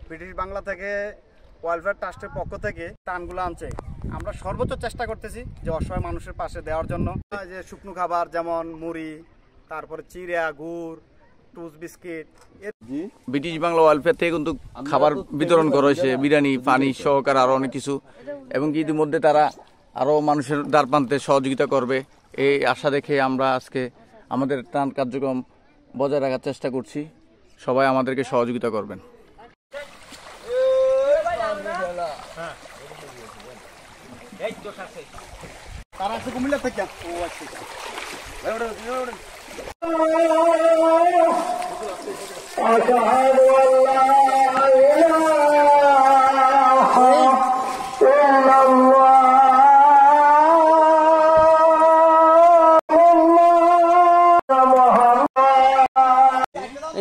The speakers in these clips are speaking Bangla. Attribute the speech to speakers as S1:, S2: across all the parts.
S1: ব্রিটিশ বাংলা থেকে ওয়েলফেয়ার ট্রাস্টের পক্ষ থেকে ত্রাণগুলো আনছে। আমরা সর্বোচ্চ চেষ্টা করতেছি যে অসহায় মানুষের পাশে দেওয়ার জন্য। যে শুকনো খাবার যেমন মুড়ি, তারপরে চিড়া, গুড়, টুস বিস্কিট।
S2: ব্রিটিশ বাংলা ওয়েলফেয়ার থেকে কিন্তু খাবার বিতরণ করা হয়েছে, বিরিয়ানি, পানি সহকারে আরো অনেক কিছু, এবং ইতিমধ্যে তারা আরো মানুষের দ্বার প্রান্তে সহযোগিতা করবে এই আশা দেখে আমরা আজকে আমাদের ত্রাণ কার্যক্রম বজায় রাখার চেষ্টা করছি। সবাই আমাদেরকে সহযোগিতা করবেন।
S1: তারা আছে কুমিল্লা থেকে। ও আচ্ছা,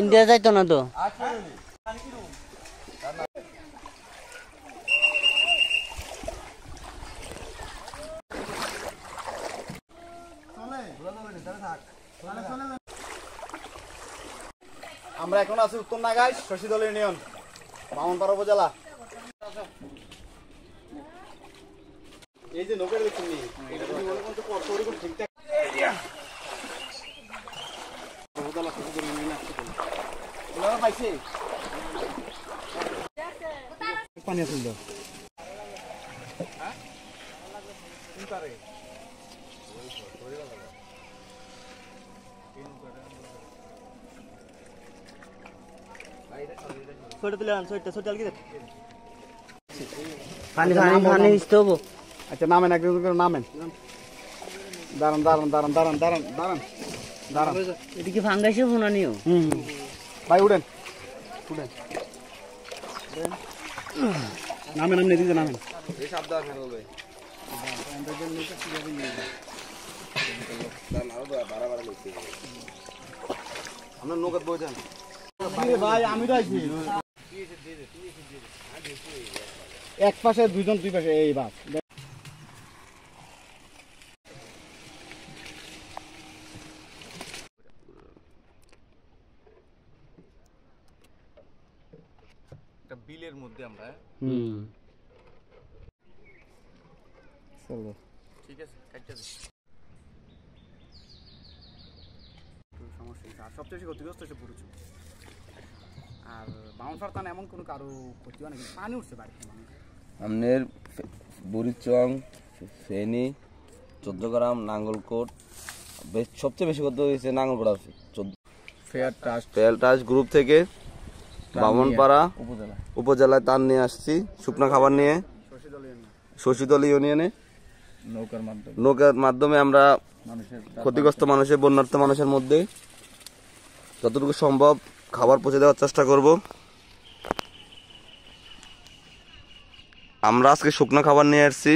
S3: ইন্ডিয়া যাইতো না তো।
S1: আমরা এখন আছি উত্তর নাগাই শশীদল ইউনিয়ন, বামনপাড়া উপজেলা। এই যে নৌকা দেখছেন ঠিকঠাক পাইছে পানি আসল তো আচ্ছা নামেন, একজন করে নামেন। দাঁড়ান দাঁড়ান দাঁড়ান দাঁড়ান দাঁড়ান দাঁড়ান দাঁড়ান।
S3: এদিকে ফাঙ্গাসে ফোনা নিও।
S1: ভাই উঠেন উঠেন নামেন, আপনি এদিকে নামেন। আপনার নৌকাত বই যান ভাই, আমি তো আছি এক পাশে দুইজন, দুই পাশে এই বাস।
S2: বিলের মধ্যে আমরা ঠিক আছে
S1: সমস্যা। আর সবচেয়ে বেশি ক্ষতিগ্রস্ত হচ্ছে বুড়ুচু আর বাউনফার তান, এমন কোনো কারো ক্ষতি হয় না, কিন্তু পানি উঠছে বাড়িতে।
S4: আমাদের বুড়িচং, ফেনী, 14 গ্রাম, নাঙ্গলকোট, সবচেয়ে বেশি ক্ষতি হয়েছে নাঙ্গলকোট আছে। ফেয়ার ট্রাস্ট গ্রুপ থেকে বামনপাড়া উপজেলায় ত্রাণ নিয়ে আসছি, শুকনো খাবার নিয়ে শশীদল ইউনিয়নে নৌকার মাধ্যমে আমরা ক্ষতিগ্রস্ত মানুষের, বন্যার্থ মানুষের মধ্যে যতটুকু সম্ভব খাবার পৌঁছে দেওয়ার চেষ্টা করব। আমরা আজকে শুকনো খাবার নিয়ে আসছি।